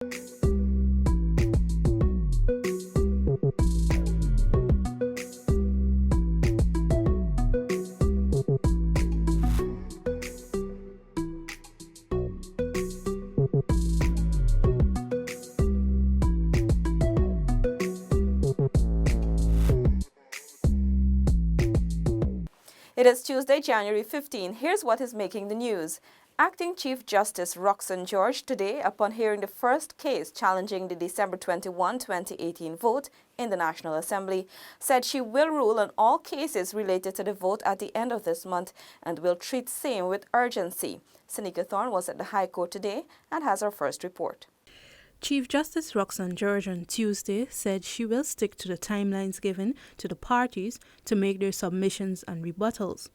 It is Tuesday, January 15. Here's what is making the news. Acting Chief Justice Roxanne George today, upon hearing the first case challenging the December 21, 2018 vote in the National Assembly, said she will rule on all cases related to the vote at the end of this month and will treat same with urgency. Seneca Thorne was at the High Court today and has her first report. Chief Justice Roxanne George on Tuesday said she will stick to the timelines given to the parties to make their submissions and rebuttals.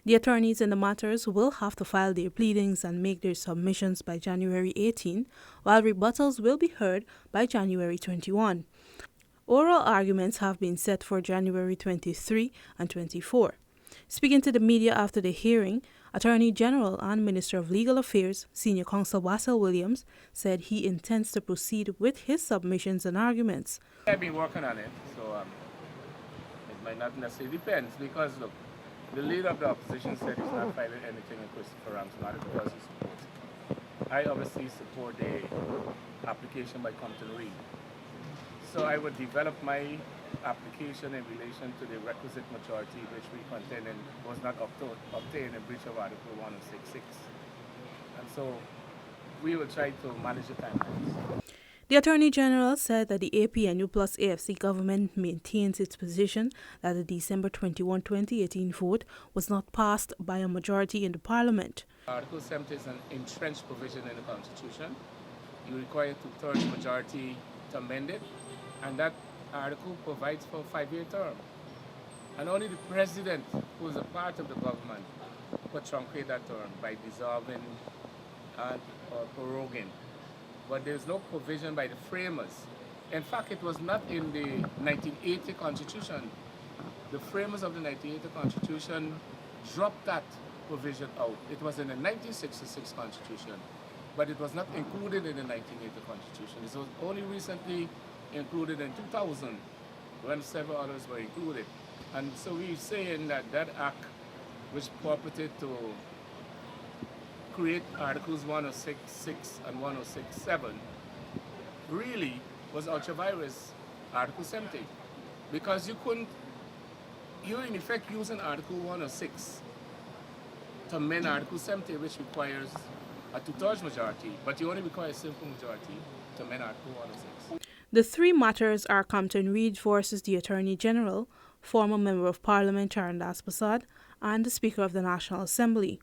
The attorneys in the matters will have to file their pleadings and make their submissions by January 18, while rebuttals will be heard by January 21. Oral arguments have been set for January 23 and 24. Speaking to the media after the hearing, Attorney General and Minister of Legal Affairs, Senior Counsel Wassel Williams, said he intends to proceed with his submissions and arguments. I've been working on it, so it might not necessarily depend, because look, the leader of the opposition said he's not filing anything in Christopher Ram's matter because he supports it. I obviously support the application by Compton Reed. So I would develop my application in relation to the requisite majority which we contend was not obtained in breach of Article 106.6. And so we will try to manage the timelines. The Attorney General said that the APNU plus AFC government maintains its position that the December 21, 2018 vote was not passed by a majority in the Parliament. Article 70 is an entrenched provision in the Constitution. You require a 2/3 majority to amend it, and that article provides for a 5-year term. And only the President, who is a part of the government, could truncate that term by dissolving and or proroguing. But there's no provision by the framers. In fact, it was not in the 1980 Constitution. The framers of the 1980 Constitution dropped that provision out. It was in the 1966 Constitution, but it was not included in the 1980 Constitution. It was only recently included in 2000, when several others were included. And so we're saying that that act, which purported to create Articles 106.6 and 106.7, really was ultra-virus Article 70. Because you're in effect using Article 106 to amend Article 70, which requires a 2/3 majority, but you only require a simple majority to amend Article 106. The three matters are Compton Reed versus the Attorney General, former Member of Parliament Charandas Prasad, and the Speaker of the National Assembly.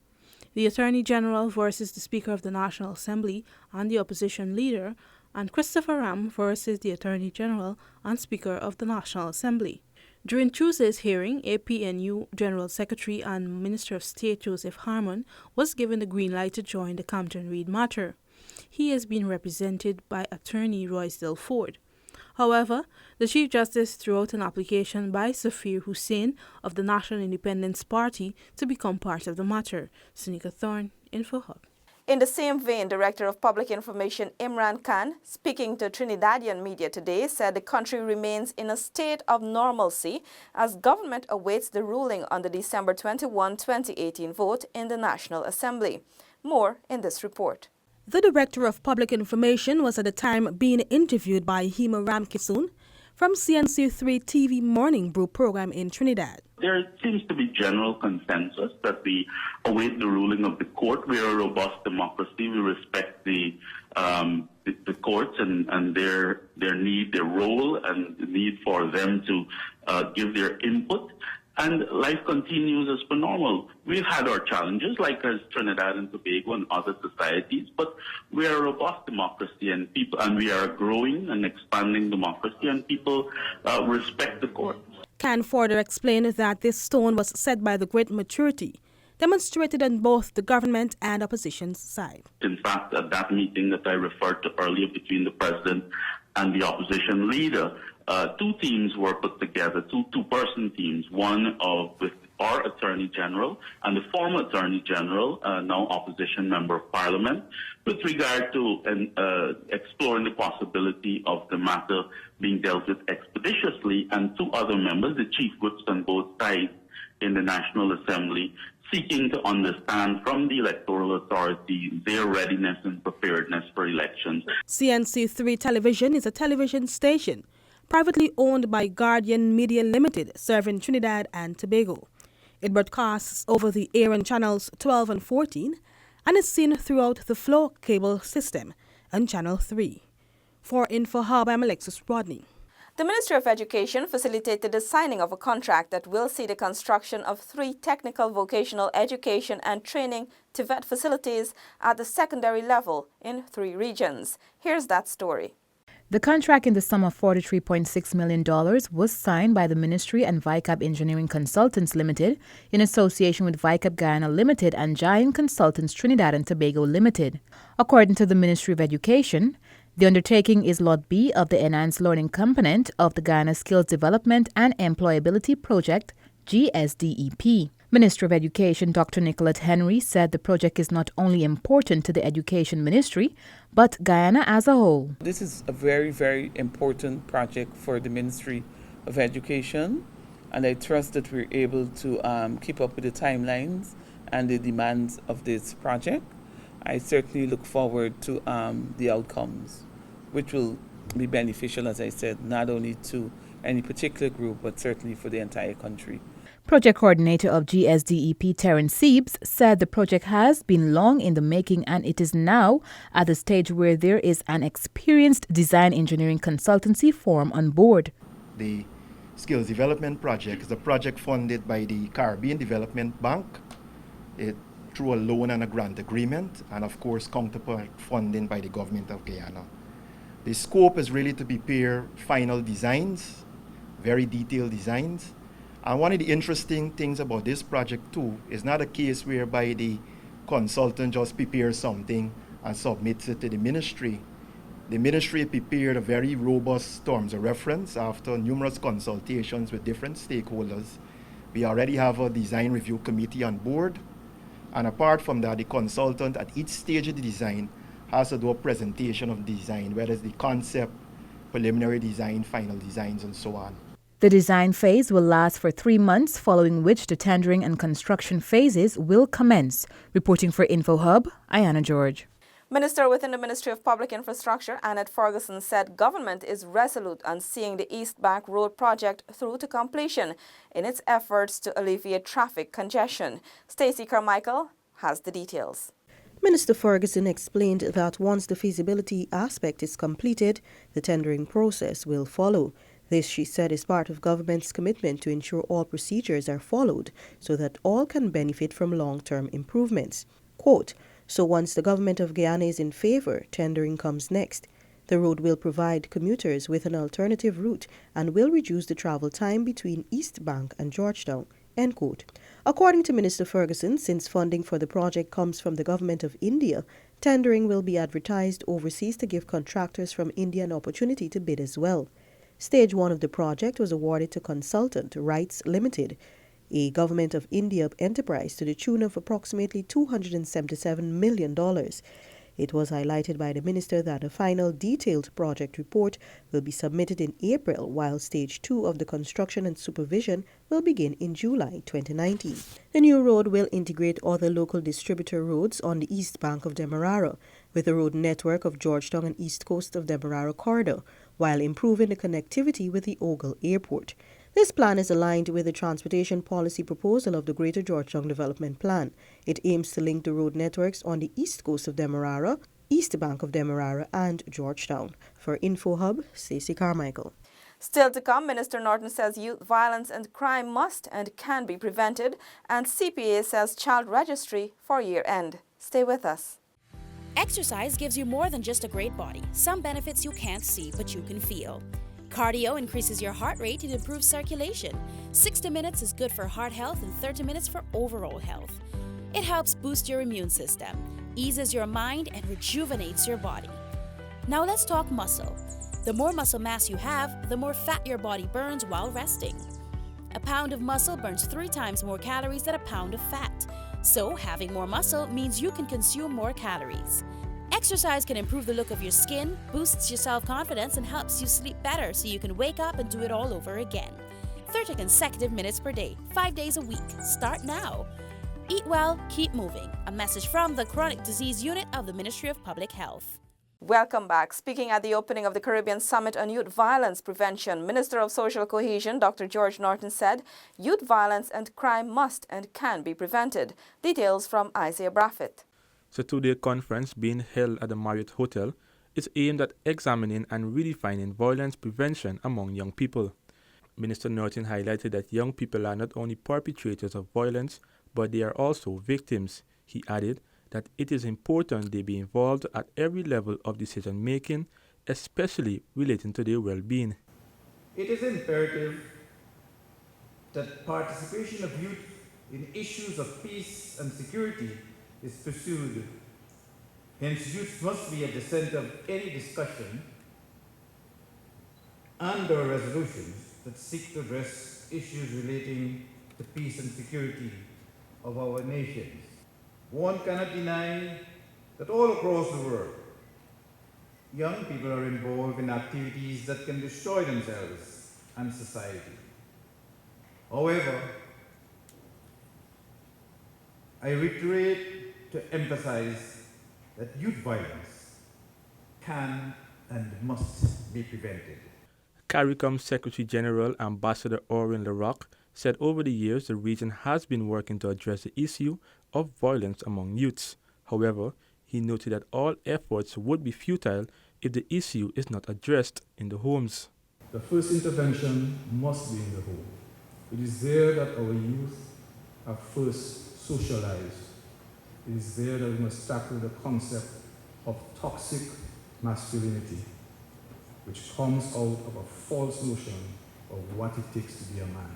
The Attorney General versus the Speaker of the National Assembly and the Opposition Leader, and Christopher Ram versus the Attorney General and Speaker of the National Assembly. During Tuesday's hearing, APNU General Secretary and Minister of State Joseph Harmon was given the green light to join the Compton Reed matter. He has been represented by attorney Roysdale Ford. However, the Chief Justice threw out an application by Safir Hussain of the National Independence Party to become part of the matter. Seneca Thorne, InfoHub. In the same vein, Director of Public Information Imran Khan, speaking to Trinidadian media today, said the country remains in a state of normalcy as government awaits the ruling on the December 21, 2018 vote in the National Assembly. More in this report. The Director of Public Information was at the time being interviewed by Hima Ramkisoon from CNC3 TV Morning Brew program in Trinidad. There seems to be general consensus that we await the ruling of the court. We are a robust democracy. We respect the courts and their need, their role, and the need for them to give their input. And life continues as per normal. We've had our challenges, like as Trinidad and Tobago and other societies, but we are a robust democracy, and we are a growing and expanding democracy, and people respect the court. Khan further explained that this stone was set by the great maturity demonstrated on both the government and opposition side. In fact, at that meeting that I referred to earlier between the president and the opposition leader, two teams were put together, two-person teams, one with our Attorney General and the former Attorney General, now opposition member of Parliament, with regard to exploring the possibility of the matter being dealt with expeditiously, and two other members, the chief whips on both sides in the National Assembly, seeking to understand from the electoral authority their readiness and preparedness for elections. CNC3 Television is a television station privately owned by Guardian Media Limited, serving Trinidad and Tobago. It broadcasts over the air on channels 12 and 14 and is seen throughout the Flow cable system on Channel 3. For InfoHub, I'm Alexis Rodney. The Ministry of Education facilitated the signing of a contract that will see the construction of 3 technical vocational education and training TVET facilities at the secondary level in 3 regions. Here's that story. The contract in the sum of $43.6 million was signed by the Ministry and VICAP Engineering Consultants Limited in association with VICAP Guyana Limited and Giant Consultants Trinidad and Tobago Limited. According to the Ministry of Education, the undertaking is Lot B of the Enhanced Learning Component of the Guyana Skills Development and Employability Project, GSDEP. Minister of Education Dr. Nicolette Henry said the project is not only important to the Education Ministry, but Guyana as a whole. This is a very, very important project for the Ministry of Education, and I trust that we're able to keep up with the timelines and the demands of this project. I certainly look forward to the outcomes, which will be beneficial, as I said, not only to any particular group, but certainly for the entire country. Project coordinator of GSDEP, Terence Siebes, said the project has been long in the making and it is now at the stage where there is an experienced design engineering consultancy firm on board. The Skills Development Project is a project funded by the Caribbean Development Bank through a loan and a grant agreement, and of course counterpart funding by the government of Guyana. The scope is really to prepare final designs, very detailed designs. And one of the interesting things about this project too is not a case whereby the consultant just prepares something and submits it to the ministry. The ministry prepared a very robust terms of reference after numerous consultations with different stakeholders. We already have a design review committee on board. And apart from that, the consultant at each stage of the design has to do a presentation of the design, whether it's the concept, preliminary design, final designs, and so on. The design phase will last for 3 months, following which the tendering and construction phases will commence. Reporting for InfoHub, Ayana George. Minister within the Ministry of Public Infrastructure, Annette Ferguson, said government is resolute on seeing the East Bank Road project through to completion in its efforts to alleviate traffic congestion. Stacey Carmichael has the details. Minister Ferguson explained that once the feasibility aspect is completed, the tendering process will follow. This, she said, is part of government's commitment to ensure all procedures are followed so that all can benefit from long-term improvements. Quote, "So once the government of Guyana is in favor, tendering comes next. The road will provide commuters with an alternative route and will reduce the travel time between East Bank and Georgetown." End quote. According to Minister Ferguson, since funding for the project comes from the government of India, tendering will be advertised overseas to give contractors from India an opportunity to bid as well. Stage 1 of the project was awarded to Consultant Rights Limited, a Government of India enterprise, to the tune of approximately $277 million. It was highlighted by the minister that a final detailed project report will be submitted in April, while Stage 2 of the construction and supervision will begin in July 2019. The new road will integrate other local distributor roads on the east bank of Demerara with the road network of Georgetown and east coast of Demerara corridor, while improving the connectivity with the Ogle Airport. This plan is aligned with the transportation policy proposal of the Greater Georgetown Development Plan. It aims to link the road networks on the east coast of Demerara, east bank of Demerara, and Georgetown. For InfoHub, Stacey Carmichael. Still to come, Minister Norton says youth violence and crime must and can be prevented, and CPA says child registry for year end. Stay with us. Exercise gives you more than just a great body. Some benefits you can't see, but you can feel. Cardio increases your heart rate and improves circulation. 60 minutes is good for heart health and 30 minutes for overall health. It helps boost your immune system, eases your mind, and rejuvenates your body. Now let's talk muscle. The more muscle mass you have, the more fat your body burns while resting. A pound of muscle burns 3 times more calories than a pound of fat. So, having more muscle means you can consume more calories. Exercise can improve the look of your skin, boosts your self-confidence, and helps you sleep better so you can wake up and do it all over again. 30 consecutive minutes per day, 5 days a week. Start now. Eat well, keep moving. A message from the Chronic Disease Unit of the Ministry of Public Health. Welcome back. Speaking at the opening of the Caribbean Summit on Youth Violence Prevention, Minister of Social Cohesion Dr. George Norton said youth violence and crime must and can be prevented. Details from Isaiah Braffett. The two-day conference being held at the Marriott Hotel is aimed at examining and redefining violence prevention among young people. Minister Norton highlighted that young people are not only perpetrators of violence, but they are also victims. He added that it is important they be involved at every level of decision-making, especially relating to their well-being. It is imperative that participation of youth in issues of peace and security is pursued. Hence, youth must be at the center of any discussion and/or resolutions that seek to address issues relating to peace and security of our nations. One cannot deny that all across the world, young people are involved in activities that can destroy themselves and society. However, I reiterate to emphasize that youth violence can and must be prevented. CARICOM Secretary General Ambassador Orin LaRocque said over the years the region has been working to address the issue of violence among youths. However, he noted that all efforts would be futile if the issue is not addressed in the homes. The first intervention must be in the home. It is there that our youth are first socialized. It is there that we must tackle the concept of toxic masculinity, which comes out of a false notion of what it takes to be a man.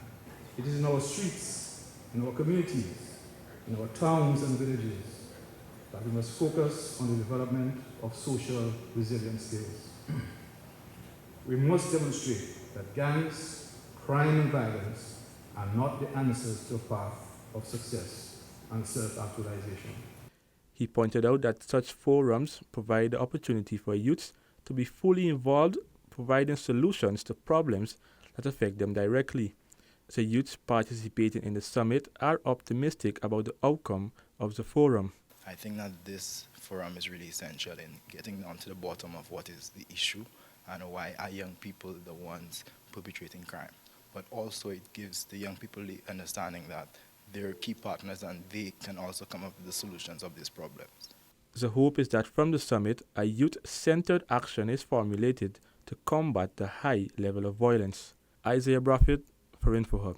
It is in our streets, in our communities, in our towns and villages that we must focus on the development of social resilience skills. We must demonstrate that gangs, crime and violence are not the answers to a path of success and self-actualization. He pointed out that such forums provide the opportunity for youths to be fully involved, providing solutions to problems that affect them directly. The youths participating in the summit are optimistic about the outcome of the forum. I think that this forum is really essential in getting down to the bottom of what is the issue and why are young people the ones perpetrating crime. But also it gives the young people the understanding that they're key partners and they can also come up with the solutions of these problems. The hope is that from the summit, a youth-centered action is formulated to combat the high level of violence. Isaiah Braffett for InfoHub.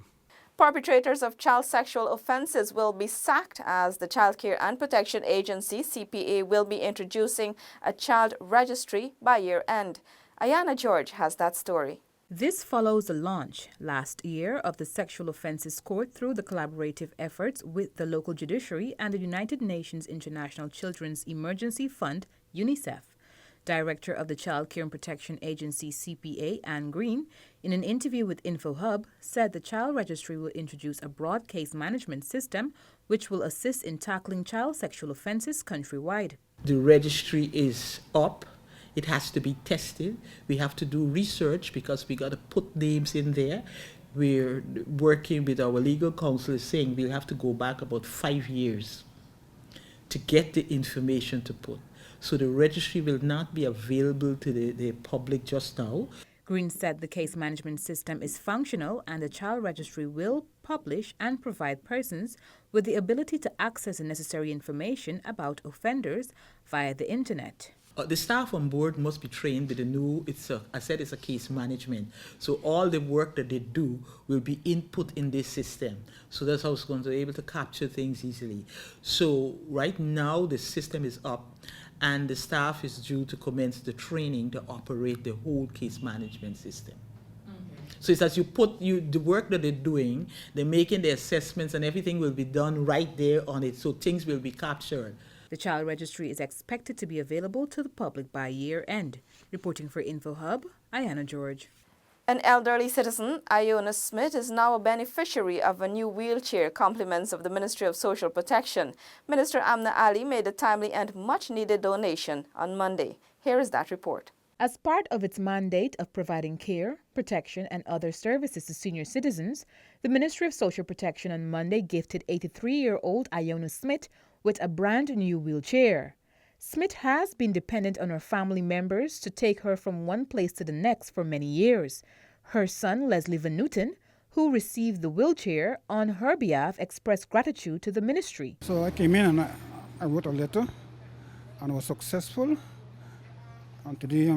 Perpetrators of child sexual offences will be sacked as the Child Care and Protection Agency, CPA, will be introducing a child registry by year end. Ayana George has that story. This follows the launch last year of the Sexual Offences Court through the collaborative efforts with the local judiciary and the United Nations International Children's Emergency Fund, UNICEF. Director of the Child Care and Protection Agency, CPA, Anne Green, in an interview with InfoHub, said the Child Registry will introduce a broad case management system which will assist in tackling child sexual offences countrywide. The registry is up. It has to be tested. We have to do research because we got to put names in there. We're working with our legal counsel saying we'll have to go back about 5 years to get the information to put. So the registry will not be available to the public just now. Green said the case management system is functional and the child registry will publish and provide persons with the ability to access the necessary information about offenders via the internet. The staff on board must be trained with the new, it's a case management. So all the work that they do will be input in this system. So that's how it's going to be able to capture things easily. So right now the system is up and the staff is due to commence the training to operate the whole case management system. So it's as you put the work that they're doing, they're making the assessments and everything will be done right there on it. So things will be captured. The child registry is expected to be available to the public by year end. Reporting for InfoHub, Ayana George. An elderly citizen, Iona Smith, is now a beneficiary of a new wheelchair, compliments of the Ministry of Social Protection. Minister Amna Ali made a timely and much-needed donation on Monday. Here is that report. As part of its mandate of providing care, protection, and other services to senior citizens, the Ministry of Social Protection on Monday gifted 83-year-old Iona Smith with a brand new wheelchair. Smith has been dependent on her family members to take her from one place to the next for many years. Her son, Leslie Van Newton, who received the wheelchair on her behalf, expressed gratitude to the ministry. So I came in and I wrote a letter and I was successful. And today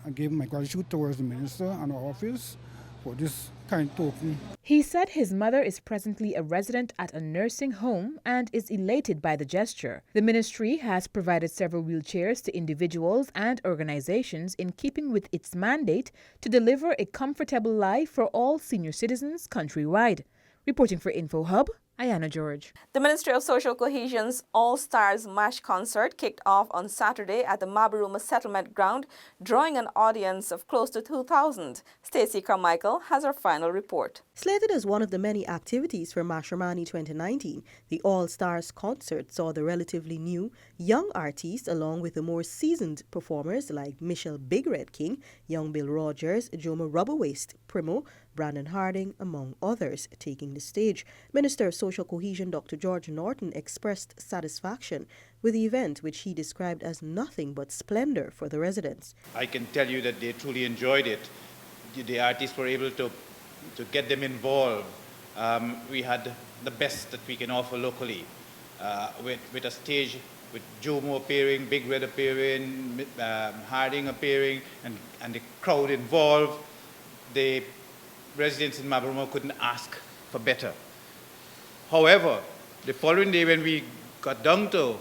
I gave my gratitude towards the minister and our office for this kind token. He said his mother is presently a resident at a nursing home and is elated by the gesture. The ministry has provided several wheelchairs to individuals and organizations in keeping with its mandate to deliver a comfortable life for all senior citizens countrywide. Reporting for InfoHub, Ayana George. The Ministry of Social Cohesion's All-Stars Mash concert kicked off on Saturday at the Mabaruma Settlement Ground, drawing an audience of close to 2,000. Stacey Carmichael has our final report. Slated as one of the many activities for Mashramani 2019, the All-Stars concert saw the relatively new, young artists along with the more seasoned performers like Michelle Big Red King, Young Bill Rogers, Joma Rubberwaist Primo, Brandon Harding, among others, taking the stage. Minister of Social Cohesion Dr. George Norton expressed satisfaction with the event, which he described as nothing but splendor for the residents. I can tell you that they truly enjoyed it. The artists were able to get them involved. We had the best that we can offer locally, with a stage with Jomo appearing, Big Red appearing, Harding appearing, and the crowd involved. The residents in Mabaruma couldn't ask for better. However, the following day when we got down to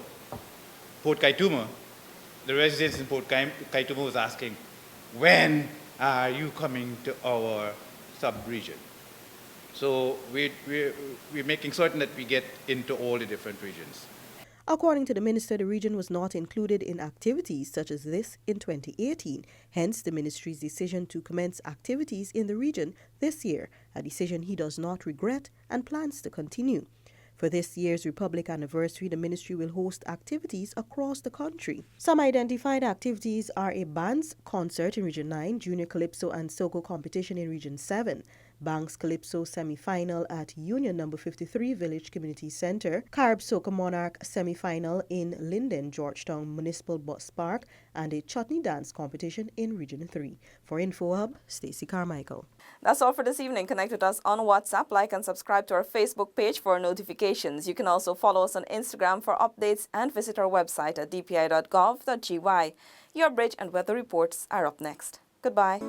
Port Kaituma, the residents in Port Kaituma was asking, when are you coming to our sub-region? So we're making certain that we get into all the different regions. According to the minister, the region was not included in activities such as this in 2018, hence the ministry's decision to commence activities in the region this year, a decision he does not regret and plans to continue. For this year's Republic anniversary, the ministry will host activities across the country. Some identified activities are a bands concert in Region 9, Junior Calypso and Soco competition in Region 7, Banks Calypso semi-final at Union No. 53 Village Community Center, Carib Soca Monarch semi-final in Linden, Georgetown Municipal Bus Park, and a chutney dance competition in Region 3. For InfoHub, Stacey Carmichael. That's all for this evening. Connect with us on WhatsApp, like and subscribe to our Facebook page for notifications. You can also follow us on Instagram for updates and visit our website at dpi.gov.gy. Your bridge and weather reports are up next. Goodbye.